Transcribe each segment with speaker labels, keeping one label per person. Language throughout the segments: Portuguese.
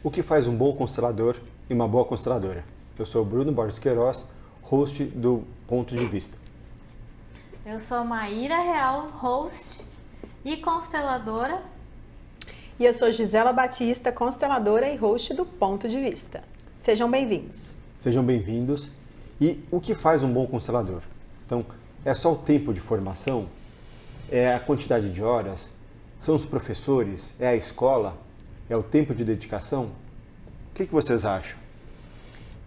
Speaker 1: O que faz um bom constelador e uma boa consteladora? Eu sou o Bruno Borges Queiroz, host do Ponto de Vista.
Speaker 2: Eu sou Maíra Real, host e consteladora.
Speaker 3: E eu sou Gisela Batista, consteladora e host do Ponto de Vista. Sejam bem-vindos.
Speaker 1: Sejam bem-vindos. E o que faz um bom constelador? Então, é só o tempo de formação? É a quantidade de horas? São os professores? É a escola? É o tempo de dedicação? O que vocês acham?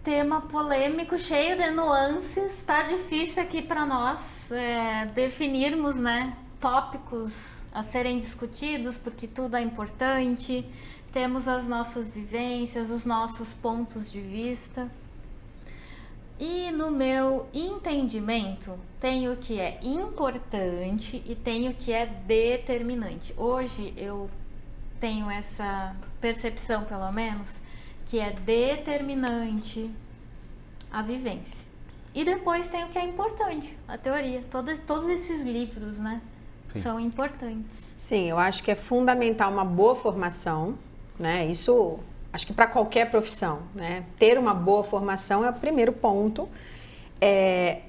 Speaker 2: Tema polêmico, cheio de nuances. Tá difícil aqui para nós definirmos, tópicos a serem discutidos, porque tudo é importante. Temos as nossas vivências, os nossos pontos de vista. E no meu entendimento, tem o que é importante e tem o que é determinante. Hoje eu tenho essa percepção, pelo menos, que é determinante a vivência. E depois tem o que é importante, a teoria. Todos esses livros, são importantes.
Speaker 3: Sim, eu acho que é fundamental uma boa formação, Isso, acho que para qualquer profissão, Ter uma boa formação é o primeiro ponto.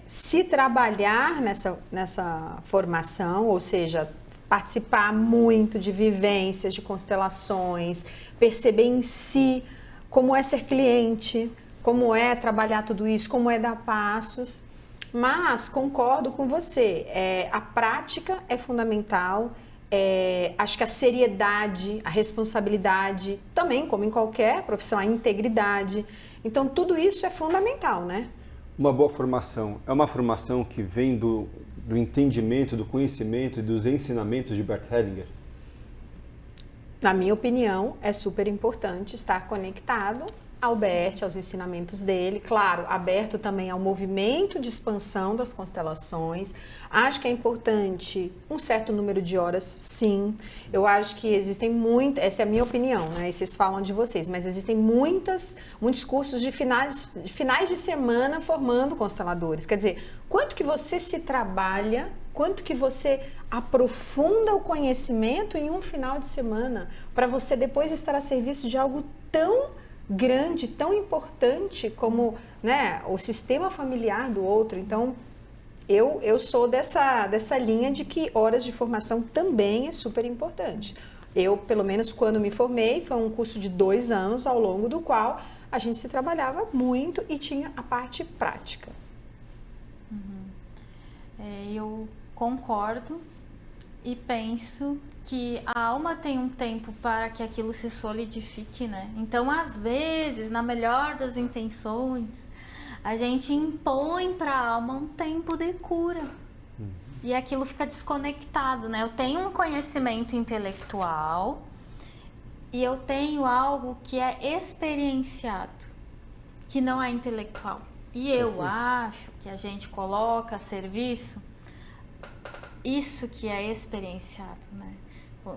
Speaker 3: Se trabalhar nessa formação, ou seja, participar muito de vivências, de constelações, perceber em si como é ser cliente, como é trabalhar tudo isso, como é dar passos. Mas concordo com você, a prática é fundamental, acho que a seriedade, a responsabilidade, também como em qualquer profissão, a integridade. Então tudo isso é fundamental,
Speaker 1: Uma boa formação é uma formação que vem do entendimento, do conhecimento e dos ensinamentos de Bert Hellinger?
Speaker 3: Na minha opinião, é super importante estar conectado ao Bert, aos ensinamentos dele, claro, aberto também ao movimento de expansão das constelações. Acho que é importante um certo número de horas, sim. Eu acho que existem muitas, essa é a minha opinião, E vocês falam de vocês, mas existem muitos cursos de finais de semana formando consteladores. Quer dizer, quanto que você se trabalha, quanto que você aprofunda o conhecimento em um final de semana, para você depois estar a serviço de algo tão grande, tão importante como o sistema familiar do outro. Então, eu sou dessa linha de que horas de formação também é super importante. Eu, pelo menos quando me formei, foi um curso de 2 anos, ao longo do qual a gente se trabalhava muito e tinha a parte prática.
Speaker 2: Eu concordo e penso que a alma tem um tempo para que aquilo se solidifique, Então, às vezes, na melhor das intenções, a gente impõe para a alma um tempo de cura. E aquilo fica desconectado, Eu tenho um conhecimento intelectual e eu tenho algo que é experienciado, que não é intelectual. E eu acho que a gente coloca a serviço isso que é experienciado,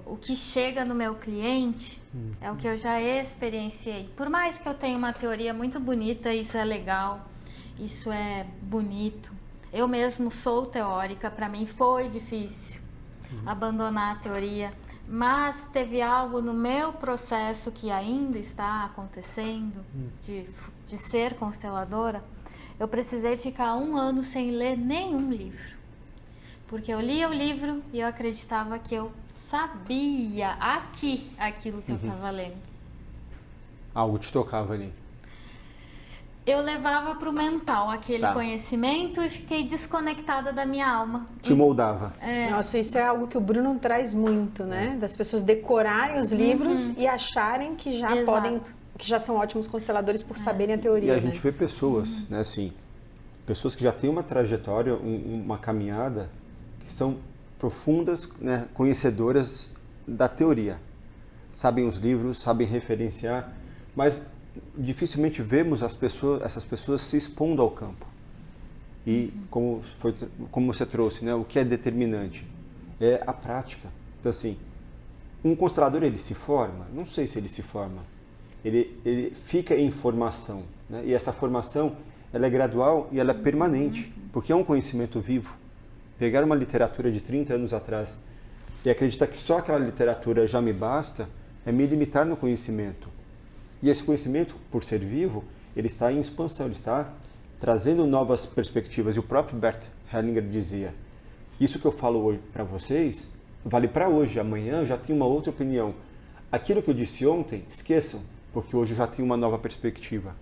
Speaker 2: O que chega no meu cliente é o que eu já experienciei. Por mais que eu tenha uma teoria muito bonita, isso é legal, isso é bonito. Eu mesmo sou teórica, para mim foi difícil abandonar a teoria, mas teve algo no meu processo que ainda está acontecendo de ser consteladora. Eu precisei ficar 1 ano sem ler nenhum livro. Porque eu lia o livro e eu acreditava que eu sabia aquilo que eu estava lendo.
Speaker 1: Algo te tocava ali?
Speaker 2: Eu levava para o mental aquele conhecimento e fiquei desconectada da minha alma.
Speaker 1: Te moldava.
Speaker 3: Nossa, isso é algo que o Bruno traz muito, Das pessoas decorarem os livros e acharem que já que já são ótimos consteladores por saberem a teoria.
Speaker 1: E a gente vê pessoas, pessoas que já têm uma trajetória, uma caminhada, que são profundas, conhecedoras da teoria. Sabem os livros, sabem referenciar, mas dificilmente vemos essas pessoas se expondo ao campo. E como você trouxe, o que é determinante? É a prática. Então, assim, um constelador, ele se forma? Não sei se ele se forma. Ele fica em formação, E essa formação, ela é gradual e ela é permanente, porque é um conhecimento vivo. Pegar uma literatura de 30 anos atrás e acreditar que só aquela literatura já me basta, é me limitar no conhecimento. E esse conhecimento, por ser vivo, ele está em expansão, ele está trazendo novas perspectivas. E o próprio Bert Hellinger dizia, isso que eu falo hoje para vocês, vale para hoje, amanhã eu já tenho uma outra opinião. Aquilo que eu disse ontem, esqueçam, porque hoje eu já tenho uma nova perspectiva.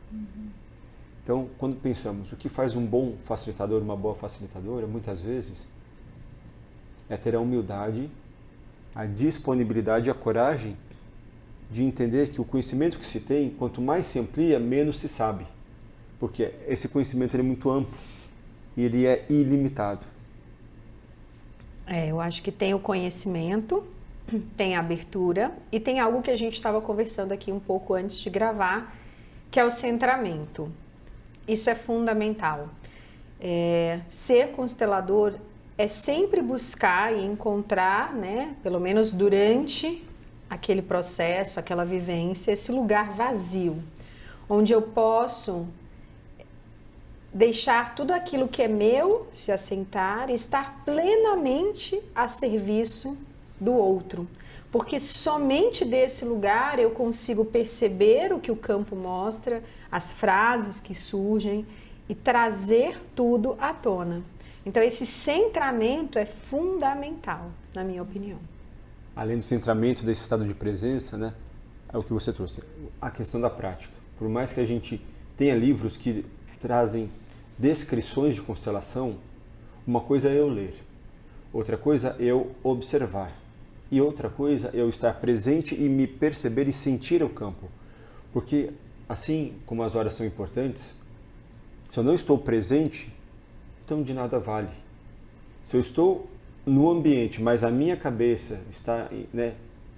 Speaker 1: Então, quando pensamos o que faz um bom facilitador, uma boa facilitadora, muitas vezes, é ter a humildade, a disponibilidade e a coragem de entender que o conhecimento que se tem, quanto mais se amplia, menos se sabe. Porque esse conhecimento ele é muito amplo e ele é ilimitado.
Speaker 3: Eu acho que tem o conhecimento, tem a abertura e tem algo que a gente estava conversando aqui um pouco antes de gravar, que é o centramento. Isso é fundamental. Ser constelador é sempre buscar e encontrar, né, pelo menos durante aquele processo, aquela vivência, esse lugar vazio, onde eu posso deixar tudo aquilo que é meu se assentar e estar plenamente a serviço do outro. Porque somente desse lugar eu consigo perceber o que o campo mostra, as frases que surgem e trazer tudo à tona. Então esse centramento é fundamental, na minha opinião.
Speaker 1: Além do centramento desse estado de presença, né, é o que você trouxe, a questão da prática. Por mais que a gente tenha livros que trazem descrições de constelação, uma coisa é eu ler, outra coisa é eu observar e outra coisa é eu estar presente e me perceber e sentir o campo. Porque assim como as horas são importantes, se eu não estou presente, então de nada vale. Se eu estou no ambiente, mas a minha cabeça está, né,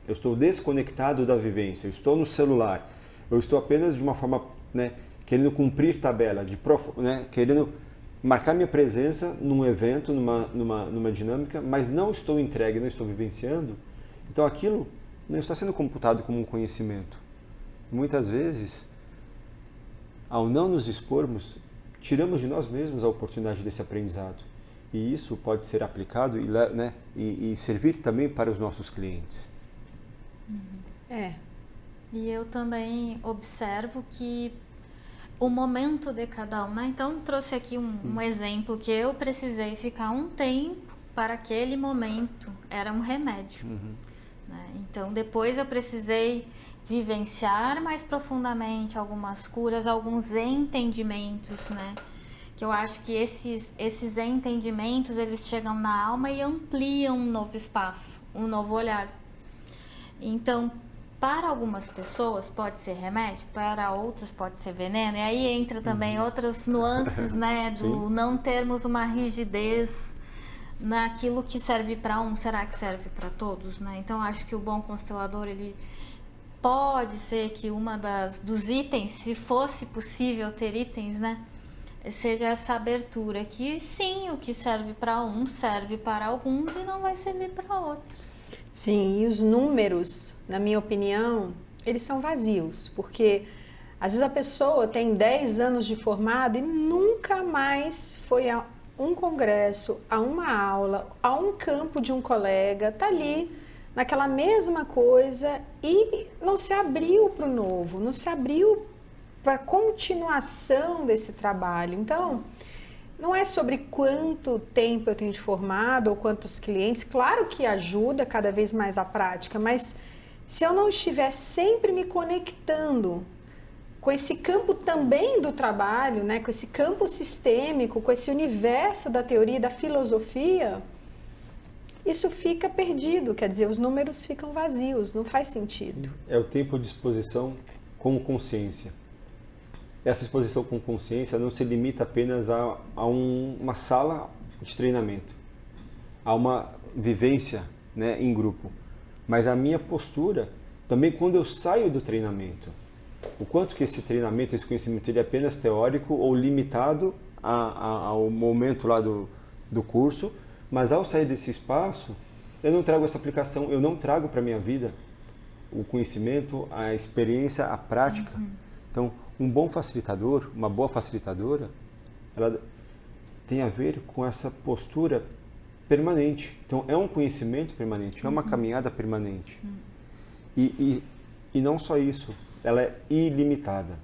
Speaker 1: eu estou desconectado da vivência, eu estou no celular, eu estou apenas de uma forma, né, querendo cumprir tabela, né, querendo marcar minha presença num evento, numa dinâmica, mas não estou entregue, não estou vivenciando, então aquilo não está sendo computado como um conhecimento. Muitas vezes, ao não nos expormos, tiramos de nós mesmos a oportunidade desse aprendizado. E isso pode ser aplicado e servir também para os nossos clientes.
Speaker 2: E eu também observo que o momento de cada um, né? Então trouxe aqui um exemplo que eu precisei ficar um tempo para aquele momento, era um remédio. Né? Então depois eu precisei vivenciar mais profundamente algumas curas, alguns entendimentos, né? Que eu acho que esses entendimentos, eles chegam na alma e ampliam um novo espaço, um novo olhar. Então, para algumas pessoas pode ser remédio, para outras pode ser veneno, e aí entra também outras nuances, né, do não termos uma rigidez naquilo que serve para um, será que serve para todos, né? Então, acho que o bom constelador, ele pode ser que dos itens, se fosse possível ter itens, né, seja essa abertura, que sim, o que serve para um serve para alguns e não vai servir para outros.
Speaker 3: Sim, e os números, na minha opinião, eles são vazios, porque às vezes a pessoa tem 10 anos de formado e nunca mais foi a um congresso, a uma aula, a um campo de um colega, tá ali naquela mesma coisa e não se abriu para o novo, não se abriu para a continuação desse trabalho. Então, não é sobre quanto tempo eu tenho de formado ou quantos clientes, claro que ajuda cada vez mais a prática, mas se eu não estiver sempre me conectando com esse campo também do trabalho, né, com esse campo sistêmico, com esse universo da teoria e da filosofia, isso fica perdido, quer dizer, os números ficam vazios, não faz sentido.
Speaker 1: É o tempo de exposição com consciência. Essa exposição com consciência não se limita apenas a uma sala de treinamento, a uma vivência, né, em grupo, mas a minha postura também quando eu saio do treinamento. O quanto que esse treinamento, esse conhecimento, ele é apenas teórico ou limitado ao momento lá do curso, mas ao sair desse espaço, eu não trago essa aplicação, eu não trago para a minha vida o conhecimento, a experiência, a prática. Então, um bom facilitador, uma boa facilitadora, ela tem a ver com essa postura permanente. Então, é um conhecimento permanente, é uma caminhada permanente. E não só isso, ela é ilimitada.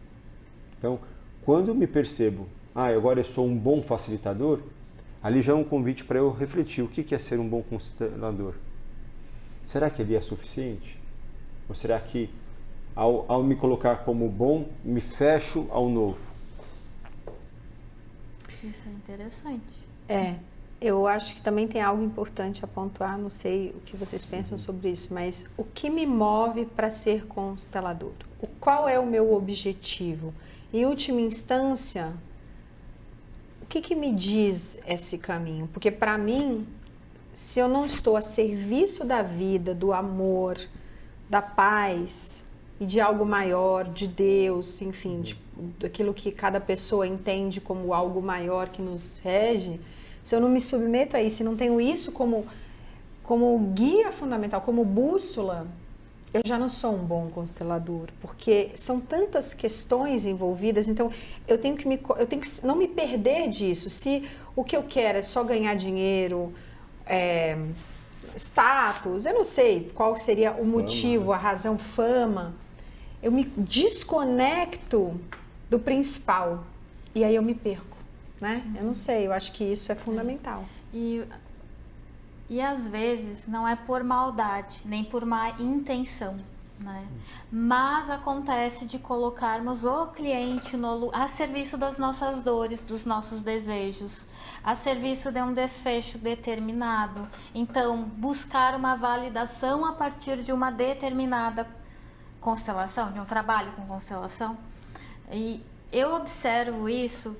Speaker 1: Então, quando eu me percebo, agora eu sou um bom facilitador, ali já é um convite para eu refletir o que é ser um bom constelador. Será que ele é suficiente? Ou será que, ao me colocar como bom, me fecho ao novo?
Speaker 2: Isso é interessante.
Speaker 3: Eu acho que também tem algo importante a pontuar, não sei o que vocês pensam sobre isso, mas o que me move para ser constelador? Qual é o meu objetivo? Em última instância, o que me diz esse caminho? Porque para mim, se eu não estou a serviço da vida, do amor, da paz e de algo maior, de Deus, enfim, daquilo que cada pessoa entende como algo maior que nos rege, se eu não me submeto a isso, se não tenho isso como guia fundamental, como bússola, eu já não sou um bom constelador, porque são tantas questões envolvidas, então eu tenho que não me perder disso. Se o que eu quero é só ganhar dinheiro, status, eu não sei qual seria o motivo, a razão, fama, eu me desconecto do principal e aí eu me perco. Né? Eu não sei, eu acho que isso é fundamental.
Speaker 2: E às vezes não é por maldade, nem por má intenção, né? Mas acontece de colocarmos o cliente a serviço das nossas dores, dos nossos desejos, a serviço de um desfecho determinado. Então, buscar uma validação a partir de uma determinada constelação, de um trabalho com constelação. E eu observo isso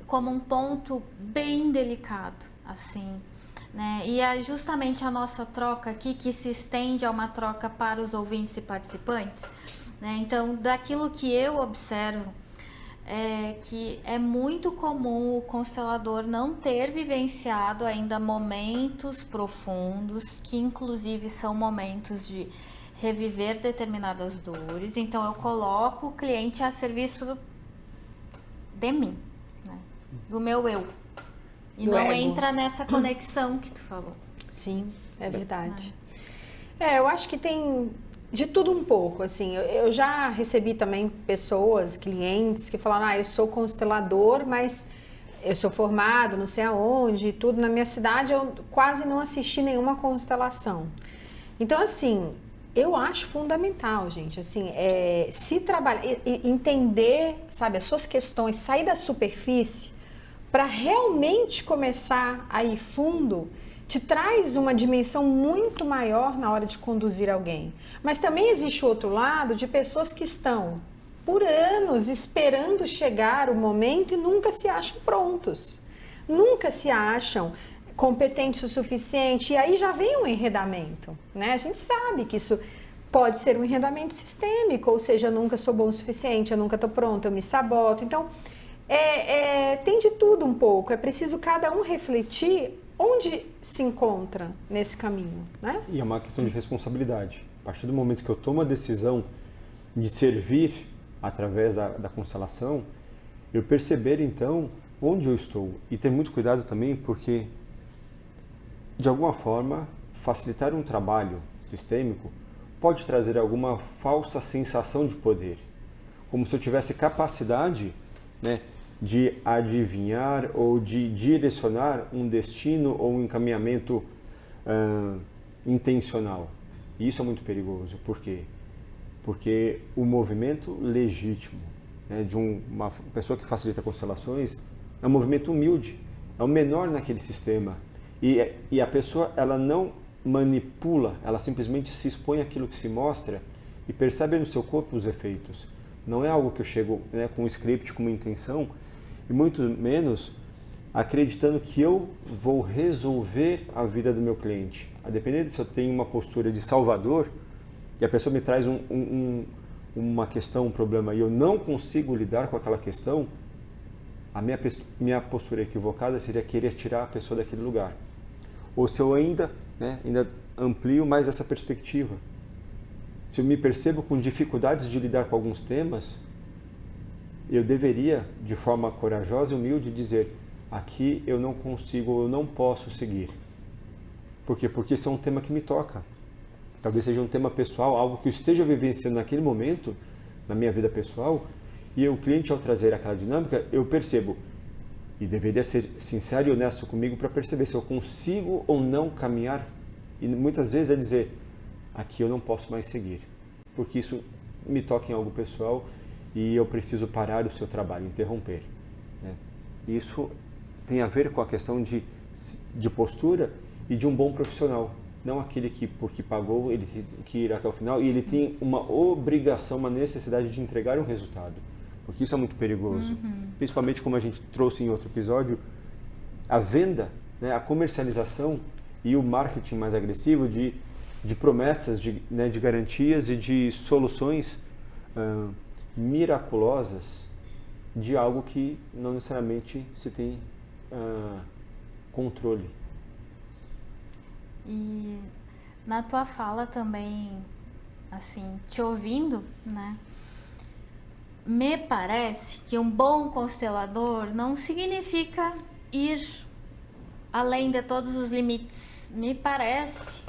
Speaker 2: como um ponto bem delicado, assim, né? E é justamente a nossa troca aqui que se estende a uma troca para os ouvintes e participantes, né? Então, daquilo que eu observo, que é muito comum o constelador não ter vivenciado ainda momentos profundos, que inclusive são momentos de reviver determinadas dores. Então, eu coloco o cliente a serviço de mim, do meu eu, e
Speaker 3: do
Speaker 2: não
Speaker 3: ego.
Speaker 2: Entra nessa conexão que tu falou.
Speaker 3: Sim, é verdade. Eu acho que tem de tudo um pouco, assim, eu já recebi também pessoas, clientes que falaram, eu sou constelador, mas eu sou formado não sei aonde, tudo, na minha cidade eu quase não assisti nenhuma constelação. Então, assim, eu acho fundamental, gente, assim, se trabalhar, entender, sabe, as suas questões, sair da superfície para realmente começar a ir fundo, te traz uma dimensão muito maior na hora de conduzir alguém. Mas também existe o outro lado de pessoas que estão por anos esperando chegar o momento e nunca se acham prontos, nunca se acham competentes o suficiente, e aí já vem um enredamento, né? A gente sabe que isso pode ser um enredamento sistêmico, ou seja, eu nunca sou bom o suficiente, eu nunca estou pronto, eu me saboto. Então, tem de tudo um pouco, é preciso cada um refletir onde se encontra nesse caminho, né?
Speaker 1: E é uma questão de responsabilidade. A partir do momento que eu tomo a decisão de servir através da constelação, eu perceber então onde eu estou e ter muito cuidado também, porque de alguma forma facilitar um trabalho sistêmico pode trazer alguma falsa sensação de poder, como se eu tivesse capacidade, né, de adivinhar ou de direcionar um destino ou um encaminhamento intencional. E isso é muito perigoso. Por quê? Porque o movimento legítimo, né, de uma pessoa que facilita constelações é um movimento humilde, é o menor naquele sistema. E a pessoa, ela não manipula, ela simplesmente se expõe àquilo que se mostra e percebe no seu corpo os efeitos. Não é algo que eu chego, né, com um script, com uma intenção, e muito menos acreditando que eu vou resolver a vida do meu cliente. A depender de se eu tenho uma postura de salvador e a pessoa me traz uma questão, um problema, e eu não consigo lidar com aquela questão, a minha postura equivocada seria querer tirar a pessoa daquele lugar. Ou se eu ainda amplio mais essa perspectiva. Se eu me percebo com dificuldades de lidar com alguns temas, eu deveria, de forma corajosa e humilde, dizer: aqui eu não consigo, eu não posso seguir. Por quê? Porque isso é um tema que me toca. Talvez seja um tema pessoal, algo que eu esteja vivenciando naquele momento, na minha vida pessoal, e o cliente, ao trazer aquela dinâmica, eu percebo, e deveria ser sincero e honesto comigo para perceber se eu consigo ou não caminhar, e muitas vezes é dizer, aqui eu não posso mais seguir, porque isso me toca em algo pessoal e eu preciso parar o seu trabalho, interromper. Né? Isso tem a ver com a questão de postura e de um bom profissional. Não aquele que, porque pagou, ele tem que ir até o final e ele tem uma obrigação, uma necessidade de entregar um resultado. Porque isso é muito perigoso. Principalmente como a gente trouxe em outro episódio, a venda, né, a comercialização e o marketing mais agressivo de promessas, né, de garantias e de soluções miraculosas de algo que não necessariamente se tem controle.
Speaker 2: E na tua fala também, assim, te ouvindo, né? Me parece que um bom constelador não significa ir além de todos os limites. Me parece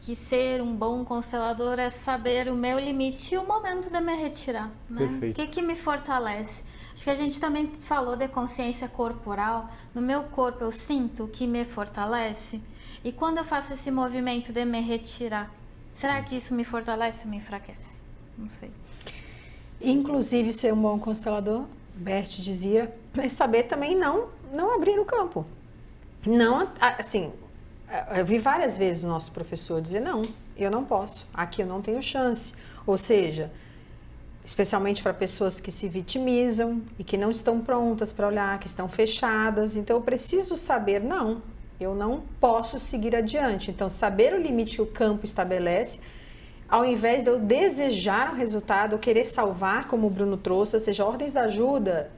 Speaker 2: que ser um bom constelador é saber o meu limite e o momento de me retirar, né?
Speaker 1: Perfeito.
Speaker 2: O que me fortalece? Acho que a gente também falou de consciência corporal. No meu corpo eu sinto o que me fortalece. E quando eu faço esse movimento de me retirar, será que isso me fortalece ou me enfraquece? Não sei.
Speaker 3: Inclusive, ser um bom constelador, Bert dizia, é saber também não abrir o campo. Não, assim, eu vi várias vezes o nosso professor dizer, não, eu não posso, aqui eu não tenho chance. Ou seja, especialmente para pessoas que se vitimizam e que não estão prontas para olhar, que estão fechadas. Então, eu preciso saber, não, eu não posso seguir adiante. Então, saber o limite que o campo estabelece, ao invés de eu desejar um resultado, eu querer salvar, como o Bruno trouxe, ou seja, ordens da ajuda,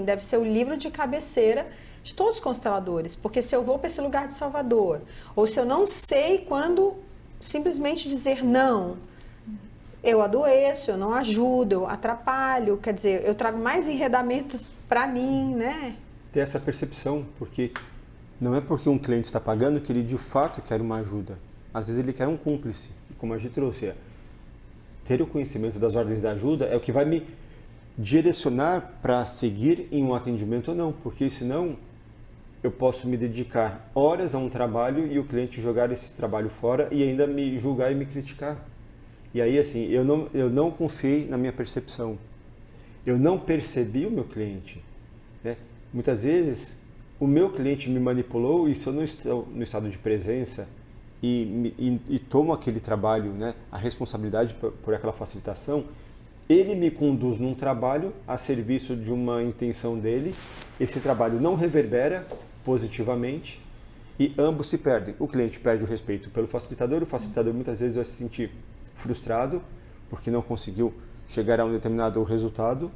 Speaker 3: deve ser o livro de cabeceira de todos os consteladores. Porque se eu vou para esse lugar de Salvador, ou se eu não sei quando simplesmente dizer não, eu adoeço, eu não ajudo, eu atrapalho, quer dizer, eu trago mais enredamentos para mim, né?
Speaker 1: Ter essa percepção, porque não é porque um cliente está pagando que ele de fato quer uma ajuda. Às vezes ele quer um cúmplice. Como a gente trouxe, ter o conhecimento das ordens da ajuda é o que vai me direcionar para seguir em um atendimento ou não, porque senão eu posso me dedicar horas a um trabalho e o cliente jogar esse trabalho fora e ainda me julgar e me criticar. E aí, assim, eu não confiei na minha percepção. Eu não percebi o meu cliente. Né? Muitas vezes, o meu cliente me manipulou e se eu não estou no estado de presença e tomo aquele trabalho, né, a responsabilidade por aquela facilitação, ele me conduz num trabalho a serviço de uma intenção dele, esse trabalho não reverbera positivamente e ambos se perdem. O cliente perde o respeito pelo facilitador, o facilitador muitas vezes vai se sentir frustrado porque não conseguiu chegar a um determinado resultado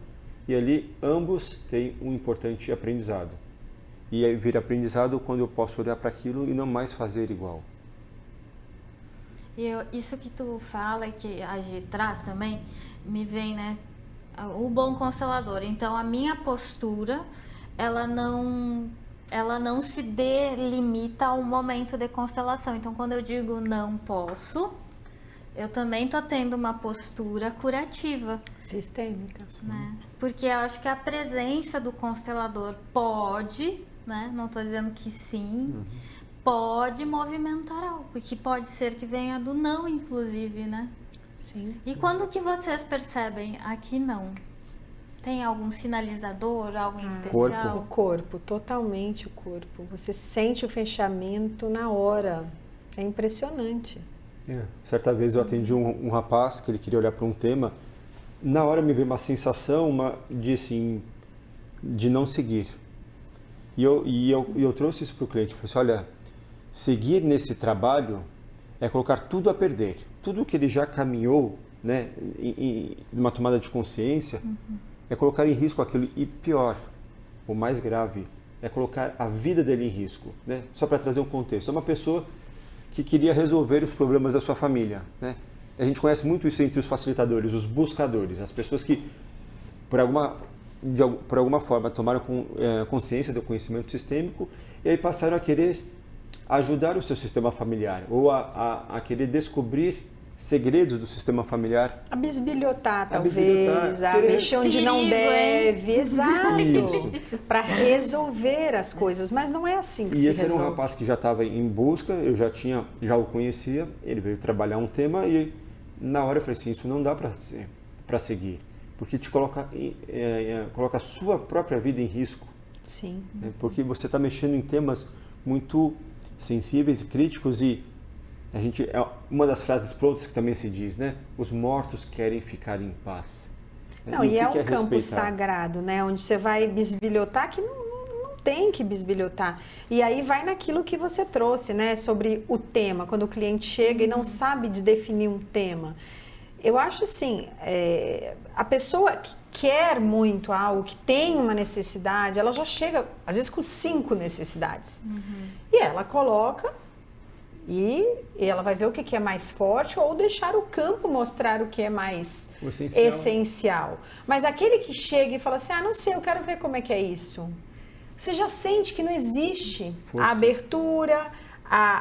Speaker 1: e ali ambos têm um importante aprendizado. E aí vira aprendizado quando eu posso olhar para aquilo e não mais fazer igual.
Speaker 2: Isso que tu fala e que a Gi traz também, me vem, né, o bom constelador. Então, a minha postura, ela não se delimita a um momento de constelação. Então, quando eu digo não posso, eu também tô tendo uma postura curativa.
Speaker 3: Sistêmica.
Speaker 2: Né? Porque eu acho que a presença do constelador pode, né, não tô dizendo que sim, pode movimentar algo, e que pode ser que venha do não, inclusive, né?
Speaker 3: Sim.
Speaker 2: E quando que vocês percebem aqui não? Tem algum sinalizador, algo em especial?
Speaker 3: O corpo, totalmente o corpo. Você sente o fechamento na hora. É impressionante.
Speaker 1: Certa vez eu atendi um rapaz que ele queria olhar para um tema. Na hora me veio uma sensação de não seguir. E eu trouxe isso para o cliente. Eu falei assim, olha, seguir nesse trabalho é colocar tudo a perder. Tudo que ele já caminhou, né, em uma tomada de consciência, é colocar em risco aquilo. E pior, o mais grave, é colocar a vida dele em risco. Né? Só para trazer um contexto. É uma pessoa que queria resolver os problemas da sua família. Né? A gente conhece muito isso entre os facilitadores, os buscadores, as pessoas que, por alguma forma, tomaram consciência do conhecimento sistêmico e aí passaram a querer ajudar o seu sistema familiar ou a querer descobrir segredos do sistema familiar.
Speaker 3: A bisbilhotar,
Speaker 1: A
Speaker 3: talvez,
Speaker 1: bisbilhotar,
Speaker 3: a mexer onde não
Speaker 2: Perigo, hein?
Speaker 3: deve, exato,
Speaker 1: Isso.
Speaker 3: para resolver as coisas, mas não é assim que
Speaker 1: E
Speaker 3: se
Speaker 1: esse era um
Speaker 3: resolve.
Speaker 1: rapaz que já estava em busca, eu já o conhecia, ele veio trabalhar um tema e na hora eu falei assim, isso não dá para seguir, porque te coloca a sua própria vida em risco,
Speaker 3: Sim.
Speaker 1: né? Porque você está mexendo em temas muito sensíveis e críticos e uma das frases prontas que também se diz, né? Os mortos querem ficar em paz.
Speaker 3: Não,
Speaker 1: o
Speaker 3: e é
Speaker 1: que
Speaker 3: um campo
Speaker 1: respeitar?
Speaker 3: sagrado, né? Onde você vai bisbilhotar que não tem que bisbilhotar. E aí vai naquilo que você trouxe, né? Sobre o tema, quando o cliente chega e não sabe de definir um tema. Eu acho assim, a pessoa que quer muito algo, que tem uma necessidade, ela já chega, às vezes, com 5 necessidades. E ela coloca e ela vai ver o que é mais forte ou deixar o campo mostrar o que é mais
Speaker 1: O essencial.
Speaker 3: essencial. Mas aquele que chega e fala assim, não sei, eu quero ver como é que é isso. Você já sente que não existe
Speaker 1: Força.
Speaker 3: a abertura,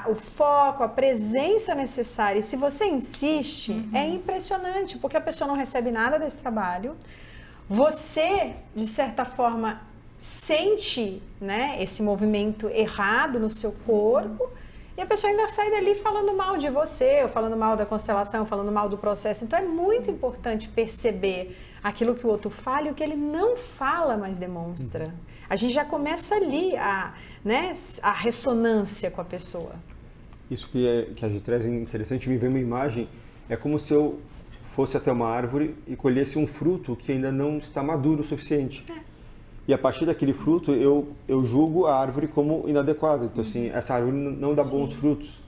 Speaker 3: o foco, a presença necessária. E se você insiste, é impressionante, porque a pessoa não recebe nada desse trabalho. Você, de certa forma, sente, né, esse movimento errado no seu corpo. E a pessoa ainda sai dali falando mal de você, ou falando mal da constelação, falando mal do processo. Então é muito importante perceber aquilo que o outro fala e o que ele não fala, mas demonstra. A gente já começa ali a ressonância com a pessoa.
Speaker 1: Isso que a gente traz é interessante, me vem uma imagem, é como se eu fosse até uma árvore e colhesse um fruto que ainda não está maduro o suficiente. E a partir daquele fruto, eu julgo a árvore como inadequada. Então, assim, essa árvore não dá bons frutos.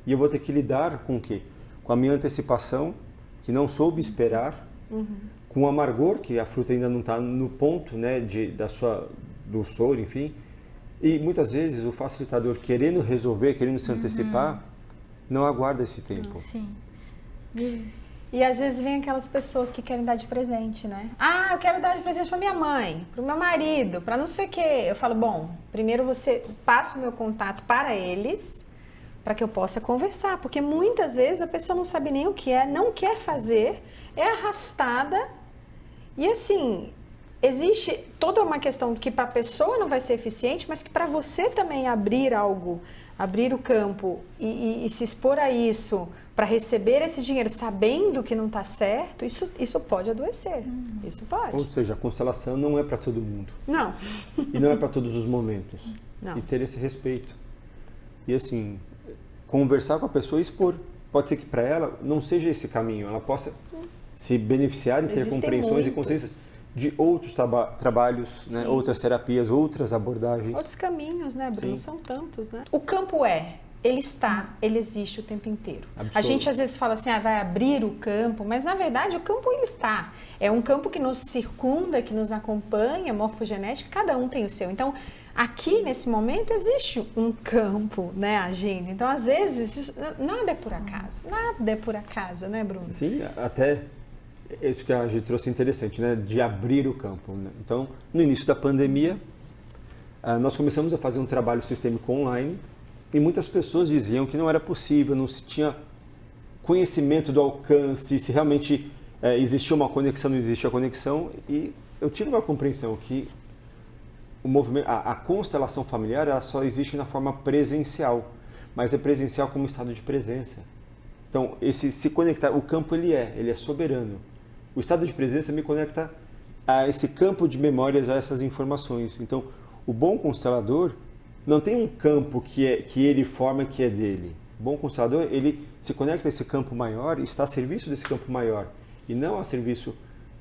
Speaker 1: E eu vou ter que lidar com o quê? Com a minha antecipação, que não soube esperar, com o amargor, que a fruta ainda não está no ponto, né, do soro, enfim. E muitas vezes o facilitador, querendo resolver, querendo se antecipar, não aguarda esse tempo.
Speaker 2: Sim.
Speaker 3: E às vezes vem aquelas pessoas que querem dar de presente, né? Eu quero dar de presente para minha mãe, para o meu marido, para não sei o quê. Eu falo, bom, primeiro você passa o meu contato para eles, para que eu possa conversar. Porque muitas vezes a pessoa não sabe nem o que é, não quer fazer, é arrastada. E assim, existe toda uma questão que para a pessoa não vai ser eficiente, mas que para você também abrir algo, abrir o campo e se expor a isso, para receber esse dinheiro sabendo que não está certo, isso pode adoecer. Isso pode.
Speaker 1: Ou seja, a constelação não é para todo mundo.
Speaker 3: Não.
Speaker 1: E não é para todos os momentos.
Speaker 3: Não.
Speaker 1: E ter esse respeito. E assim, conversar com a pessoa e expor. Pode ser que para ela não seja esse caminho, ela possa se beneficiar e ter
Speaker 3: Existem
Speaker 1: compreensões e
Speaker 3: muitos.
Speaker 1: consciências de outros trabalhos, né? Outras terapias, outras abordagens.
Speaker 3: Outros caminhos, né, Bruno?
Speaker 1: Sim.
Speaker 3: São tantos, né? O campo ele está, ele existe o tempo inteiro.
Speaker 1: Absoluto.
Speaker 3: A gente às vezes fala assim, vai abrir o campo, mas na verdade o campo ele está. É um campo que nos circunda, que nos acompanha, morfogenético, cada um tem o seu. Então, aqui nesse momento existe um campo, né, agindo. Então, às vezes, nada é por acaso, né, Bruno?
Speaker 1: Sim, até isso que a gente trouxe interessante, né? De abrir o campo, né? Então, no início da pandemia, nós começamos a fazer um trabalho sistêmico online e muitas pessoas diziam que não era possível, não se tinha conhecimento do alcance, se realmente existia uma conexão, não existia conexão. E eu tive uma compreensão que o movimento, a constelação familiar, ela só existe na forma presencial, mas é presencial como estado de presença. Então, esse se conectar, o campo ele é soberano. O estado de presença me conecta a esse campo de memórias, a essas informações. Então, o bom constelador não tem um campo que ele forma que é dele. O bom constelador, ele se conecta a esse campo maior e está a serviço desse campo maior. E não a serviço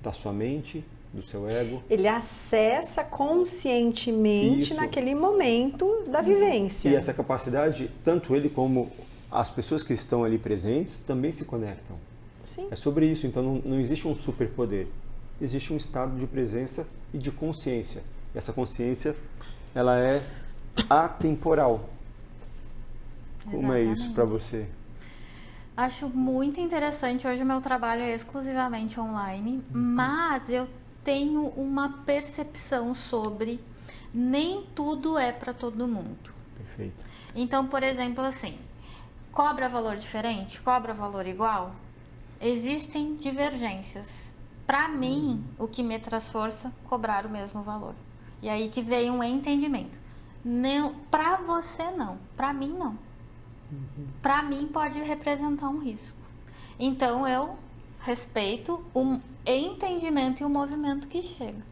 Speaker 1: da sua mente, do seu ego.
Speaker 3: Ele acessa conscientemente
Speaker 1: Isso.
Speaker 3: naquele momento da vivência.
Speaker 1: E essa capacidade, tanto ele como as pessoas que estão ali presentes, também se conectam.
Speaker 3: Sim.
Speaker 1: É sobre isso, então não existe um superpoder. Existe um estado de presença e de consciência. E essa consciência, ela é atemporal. Como é isso para você?
Speaker 2: Acho muito interessante. Hoje o meu trabalho é exclusivamente online, mas eu tenho uma percepção sobre nem tudo é para todo mundo.
Speaker 1: Perfeito.
Speaker 2: Então, por exemplo, assim, Cobra valor diferente? Cobra valor igual? Existem divergências. Para mim, o que me traz força, cobrar o mesmo valor. E aí que veio um entendimento. Não, para você não, para mim não. Para mim pode representar um risco. Então eu respeito o entendimento e o movimento que chega.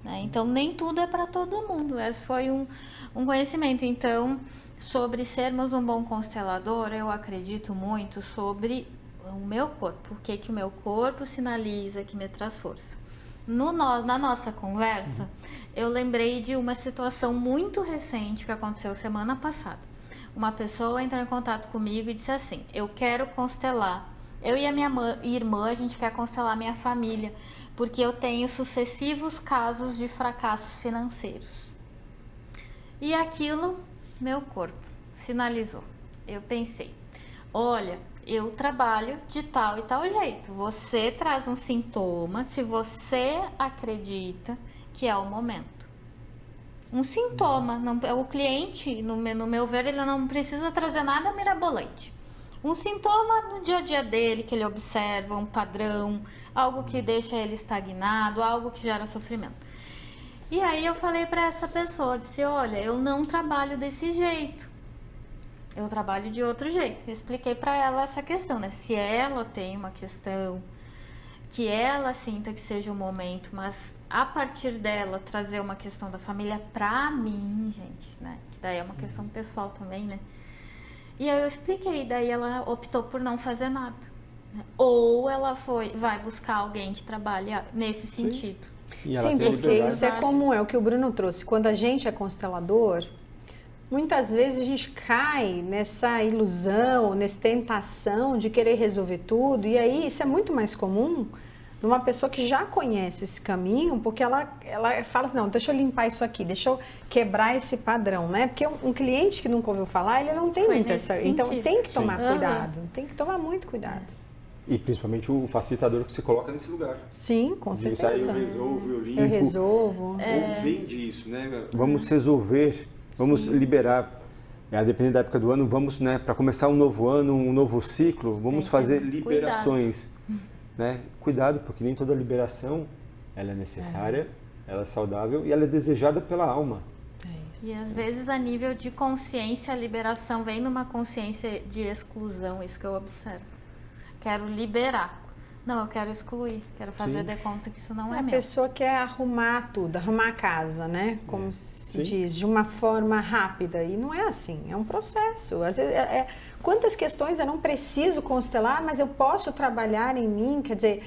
Speaker 2: Né? Então nem tudo é para todo mundo. Esse foi um conhecimento. Então, sobre sermos um bom constelador, eu acredito muito sobre o meu corpo. O que o meu corpo sinaliza, que me traz força. Na nossa conversa, eu lembrei de uma situação muito recente que aconteceu semana passada. Uma pessoa entrou em contato comigo e disse assim: eu quero constelar. Eu e a minha irmã, a gente quer constelar minha família, porque eu tenho sucessivos casos de fracassos financeiros. E aquilo, meu corpo sinalizou. Eu pensei: olha, eu trabalho de tal e tal jeito. Você traz um sintoma se você acredita que é o momento. Um sintoma. Não, o cliente, no meu ver, ele não precisa trazer nada mirabolante. Um sintoma no dia a dia dele, que ele observa, um padrão, algo que deixa ele estagnado, algo que gera sofrimento. E aí eu falei para essa pessoa, disse: olha, eu não trabalho desse jeito. Eu trabalho de outro jeito. Eu expliquei para ela essa questão, né? Se ela tem uma questão que ela sinta que seja o momento, mas a partir dela trazer uma questão da família pra mim, gente, né? Que daí é uma questão pessoal também, né? E aí eu expliquei, daí ela optou por não fazer nada. Né? Ou ela vai buscar alguém que trabalha nesse sentido.
Speaker 3: Sim, porque isso é como é o que o Bruno trouxe. Quando a gente é constelador, muitas vezes a gente cai nessa ilusão, nessa tentação de querer resolver tudo. E aí isso é muito mais comum numa pessoa que já conhece esse caminho, porque ela fala assim: não, deixa eu limpar isso aqui, deixa eu quebrar esse padrão, né? Porque um cliente que nunca ouviu falar, ele não tem muita essa... Então tem que tomar cuidado, tem que tomar muito cuidado.
Speaker 1: E principalmente o facilitador que se coloca nesse lugar.
Speaker 3: Sim, com certeza.
Speaker 1: Eu resolvo, eu limpo.
Speaker 3: Eu resolvo.
Speaker 1: Ou vem disso, né? Vamos resolver, vamos liberar. A depender da época do ano, vamos, né, para começar um novo ano, um novo ciclo, vamos fazer liberações. Né? Cuidado, porque nem toda liberação ela é necessária, ela é saudável e ela é desejada pela alma.
Speaker 2: E às vezes a nível de consciência, a liberação vem numa consciência de exclusão, isso que eu observo. Quero liberar. Não, eu quero excluir, quero fazer de conta que isso não é meu.
Speaker 3: A pessoa quer arrumar tudo, arrumar a casa, né? Como se diz, de uma forma rápida. E não é assim, é um processo. Às vezes, quantas questões eu não preciso constelar, mas eu posso trabalhar em mim, quer dizer,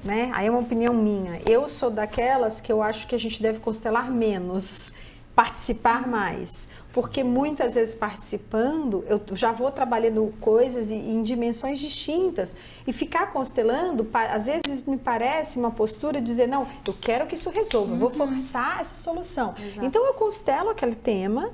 Speaker 3: né? Aí é uma opinião minha. Eu sou daquelas que eu acho que a gente deve constelar menos, participar mais. Porque muitas vezes participando, eu já vou trabalhando coisas em dimensões distintas. E ficar constelando, às vezes me parece uma postura de dizer: não, eu quero que isso resolva, eu vou forçar essa solução. Exato. Então eu constelo aquele tema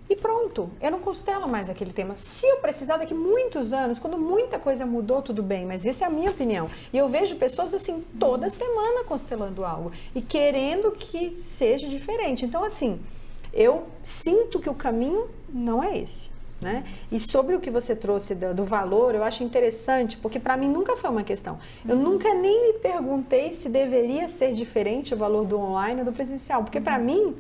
Speaker 3: e pronto, eu não constelo mais aquele tema. Se eu precisar daqui muitos anos, quando muita coisa mudou, tudo bem, mas isso é a minha opinião. E eu vejo pessoas assim, toda semana constelando algo e querendo que seja diferente. Então assim, eu sinto que o caminho não é esse, né? E sobre o que você trouxe do valor, eu acho interessante, porque para mim nunca foi uma questão. Eu nunca nem me perguntei se deveria ser diferente o valor do online ou do presencial, porque para mim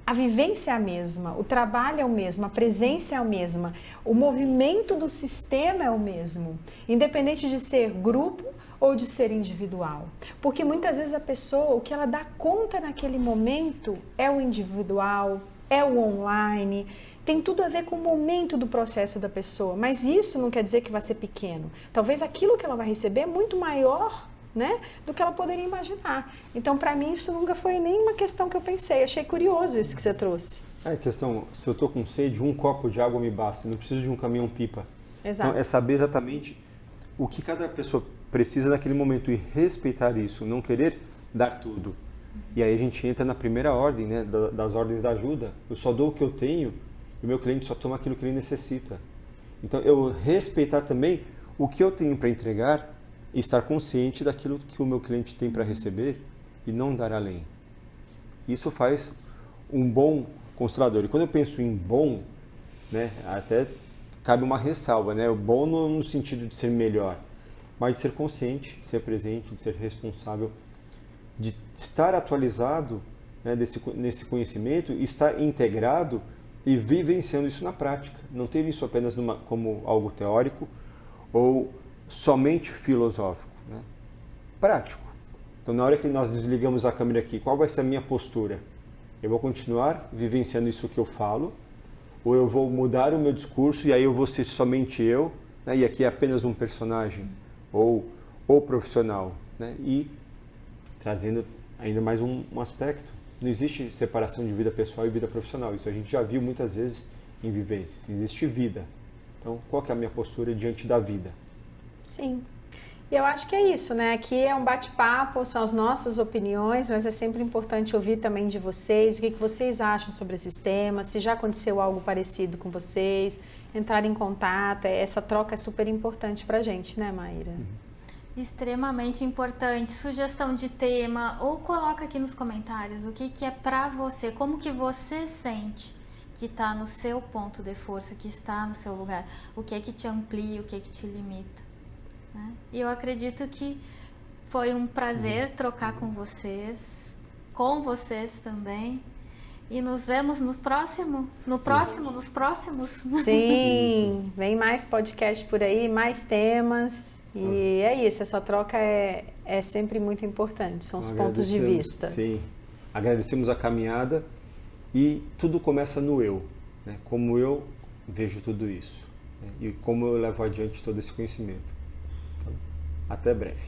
Speaker 3: a vivência é a mesma, o trabalho é o mesmo, a presença é a mesma, o movimento do sistema é o mesmo, independente de ser grupo ou de ser individual. Porque muitas vezes a pessoa, o que ela dá conta naquele momento é o individual, é o online, tem tudo a ver com o momento do processo da pessoa, mas isso não quer dizer que vai ser pequeno. Talvez aquilo que ela vai receber é muito maior, né, do que ela poderia imaginar. Então, para mim, isso nunca foi nem uma questão que eu pensei. Achei curioso isso que você trouxe.
Speaker 1: É questão, se eu estou com sede, um copo de água me basta, não preciso de um caminhão-pipa.
Speaker 3: Exato.
Speaker 1: Então, é saber exatamente o que cada pessoa precisa naquele momento e respeitar isso, não querer dar tudo. E aí a gente entra na primeira ordem, né, das ordens da ajuda. Eu só dou o que eu tenho e o meu cliente só toma aquilo que ele necessita. Então, eu respeitar também o que eu tenho para entregar e estar consciente daquilo que o meu cliente tem para receber e não dar além. Isso faz um bom constelador. E quando eu penso em bom, né? Até cabe uma ressalva, né? O bom no sentido de ser melhor, mas de ser consciente, de ser presente, de ser responsável, de estar atualizado, né, nesse conhecimento, estar integrado e vivenciando isso na prática. Não ter isso apenas como algo teórico ou somente filosófico, né? Prático. Então, na hora que nós desligamos a câmera aqui, qual vai ser a minha postura? Eu vou continuar vivenciando isso que eu falo, ou eu vou mudar o meu discurso e aí eu vou ser somente eu, né? E aqui é apenas um personagem ou profissional, né? E trazendo ainda mais um aspecto. Não existe separação de vida pessoal e vida profissional. Isso a gente já viu muitas vezes em vivências. Existe vida. Então, qual que é a minha postura diante da vida?
Speaker 3: Sim. E eu acho que é isso, né? Aqui é um bate-papo, são as nossas opiniões, mas é sempre importante ouvir também de vocês, o que vocês acham sobre esses temas, se já aconteceu algo parecido com vocês, entrar em contato. Essa troca é super importante pra gente, né, Maíra?
Speaker 2: Extremamente importante. Sugestão de tema, ou coloca aqui nos comentários o que é pra você, como que você sente que está no seu ponto de força, que está no seu lugar, o que é que te amplia, o que é que te limita, né? E eu acredito que foi um prazer trocar com vocês também. E nos vemos nos próximos.
Speaker 3: Sim, vem mais podcast por aí, mais temas. E é isso, essa troca é sempre muito importante, são os pontos de vista.
Speaker 1: Sim, agradecemos a caminhada e tudo começa no eu, né? Como eu vejo tudo isso, né? E como eu levo adiante todo esse conhecimento. Então, até breve.